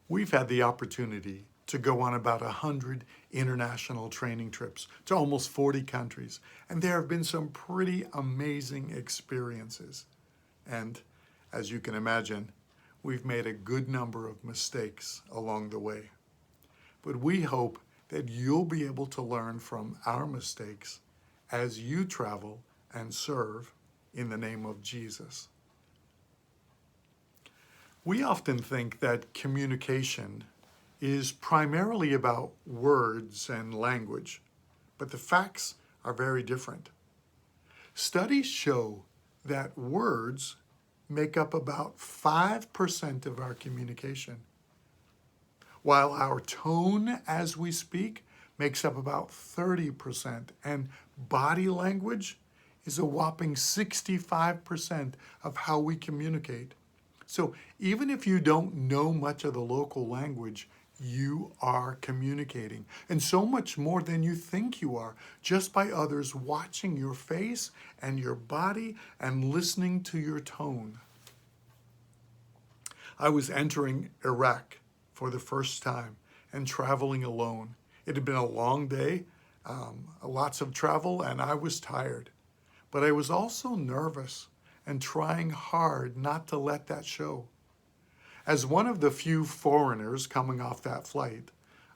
We've had the opportunity to go on about 100 international training trips to almost 40 countries, and there have been some pretty amazing experiences. And as you can imagine, we've made a good number of mistakes along the way. But we hope that you'll be able to learn from our mistakes as you travel and serve in the name of Jesus. We often think that communication is primarily about words and language, but the facts are very different. Studies show that words make up about 5% of our communication, while our tone as we speak makes up about 30%, and body language is a whopping 65% of how we communicate. So even if you don't know much of the local language, you are communicating, and so much more than you think you are, just by others watching your face and your body and listening to your tone. I was entering Iraq for the first time and traveling alone. It had been a long day, lots of travel, and I was tired. But I was also nervous and trying hard not to let that show. As one of the few foreigners coming off that flight,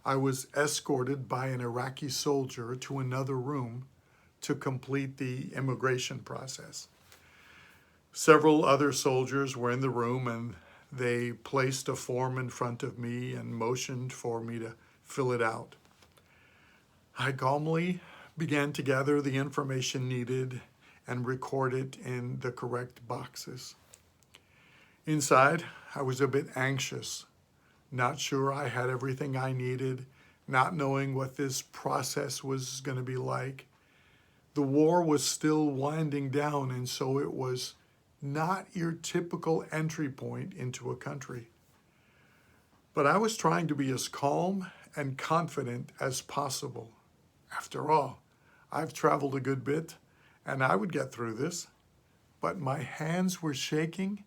I was escorted by an Iraqi soldier to another room to complete the immigration process. Several other soldiers were in the room, and they placed a form in front of me and motioned for me to fill it out. I calmly began to gather the information needed and record it in the correct boxes. Inside, I was a bit anxious, not sure I had everything I needed, not knowing what this process was going to be like. The war was still winding down, and so it was not your typical entry point into a country. But I was trying to be as calm and confident as possible. After all, I've traveled a good bit, and I would get through this. But my hands were shaking.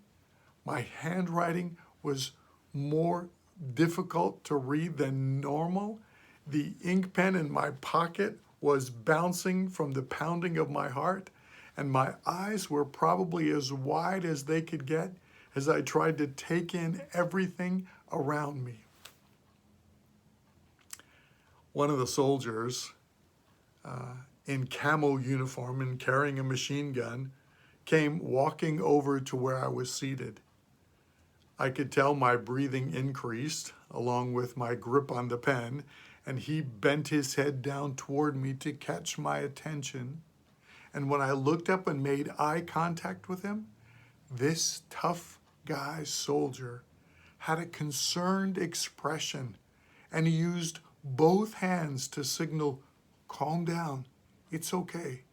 My handwriting was more difficult to read than normal. The ink pen in my pocket was bouncing from the pounding of my heart, and my eyes were probably as wide as they could get as I tried to take in everything around me. One of the soldiers in camo uniform and carrying a machine gun came walking over to where I was seated. I could tell my breathing increased along with my grip on the pen, and he bent his head down toward me to catch my attention. And when I looked up and made eye contact with him, this tough guy soldier had a concerned expression, and he used both hands to signal, "Calm down, it's okay."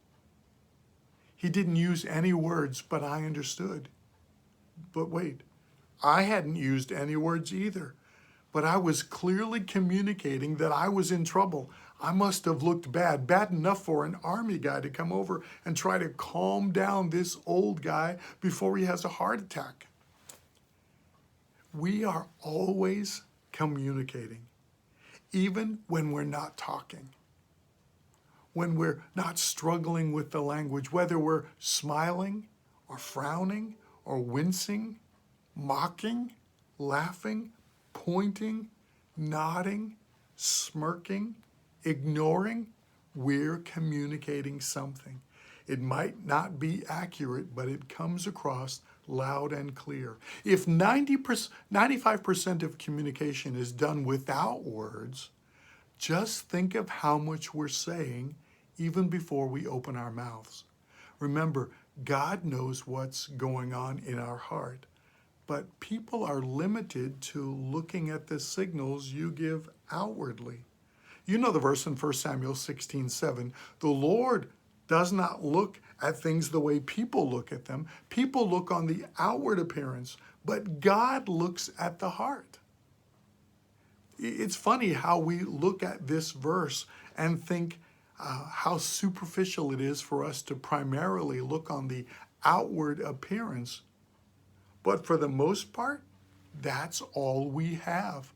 He didn't use any words, but I understood. But wait, I hadn't used any words either, but I was clearly communicating that I was in trouble. I must have looked bad enough for an army guy to come over and try to calm down this old guy before he has a heart attack. We are always communicating, even when we're not talking, when we're not struggling with the language, whether we're smiling or frowning or wincing, mocking, laughing, pointing, nodding, smirking, ignoring, we're communicating something. It might not be accurate, but it comes across loud and clear. If 95% of communication is done without words, just think of how much we're saying even before we open our mouths. Remember, God knows what's going on in our heart, but people are limited to looking at the signals you give outwardly. You know the verse in 1 Samuel 16:7, the Lord does not look at things the way people look at them. People look on the outward appearance, but God looks at the heart. It's funny how we look at this verse and think how superficial it is for us to primarily look on the outward appearance. But for the most part, that's all we have.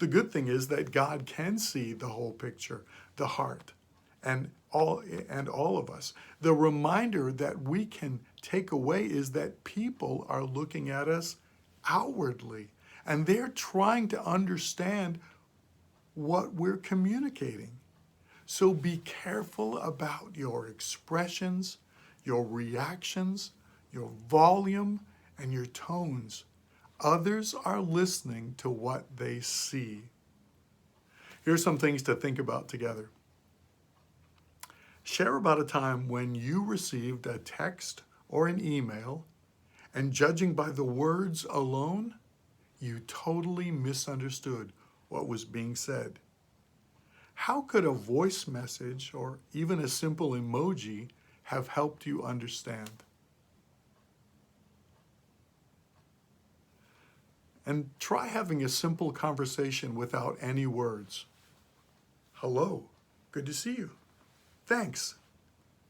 The good thing is that God can see the whole picture, the heart, and all of us. The reminder that we can take away is that people are looking at us outwardly, and they're trying to understand what we're communicating. So be careful about your expressions, your reactions, your volume, and your tones. Others are listening to what they see. Here's some things to think about together. Share about a time when you received a text or an email, and judging by the words alone, you totally misunderstood what was being said. How could a voice message or even a simple emoji have helped you understand? And try having a simple conversation without any words. Hello, good to see you. Thanks,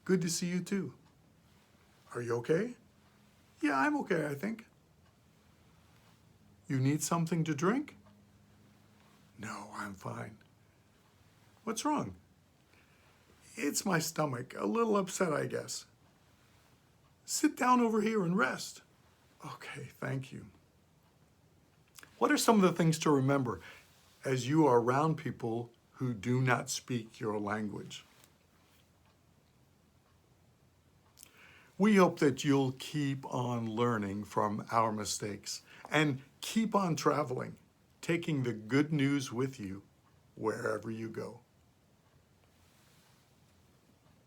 good to see you too. Are you okay? Yeah, I'm okay, I think. You need something to drink? No, I'm fine. What's wrong? It's my stomach, a little upset, I guess. Sit down over here and rest. Okay, thank you. What are some of the things to remember as you are around people who do not speak your language? We hope that you'll keep on learning from our mistakes and keep on traveling, taking the good news with you wherever you go.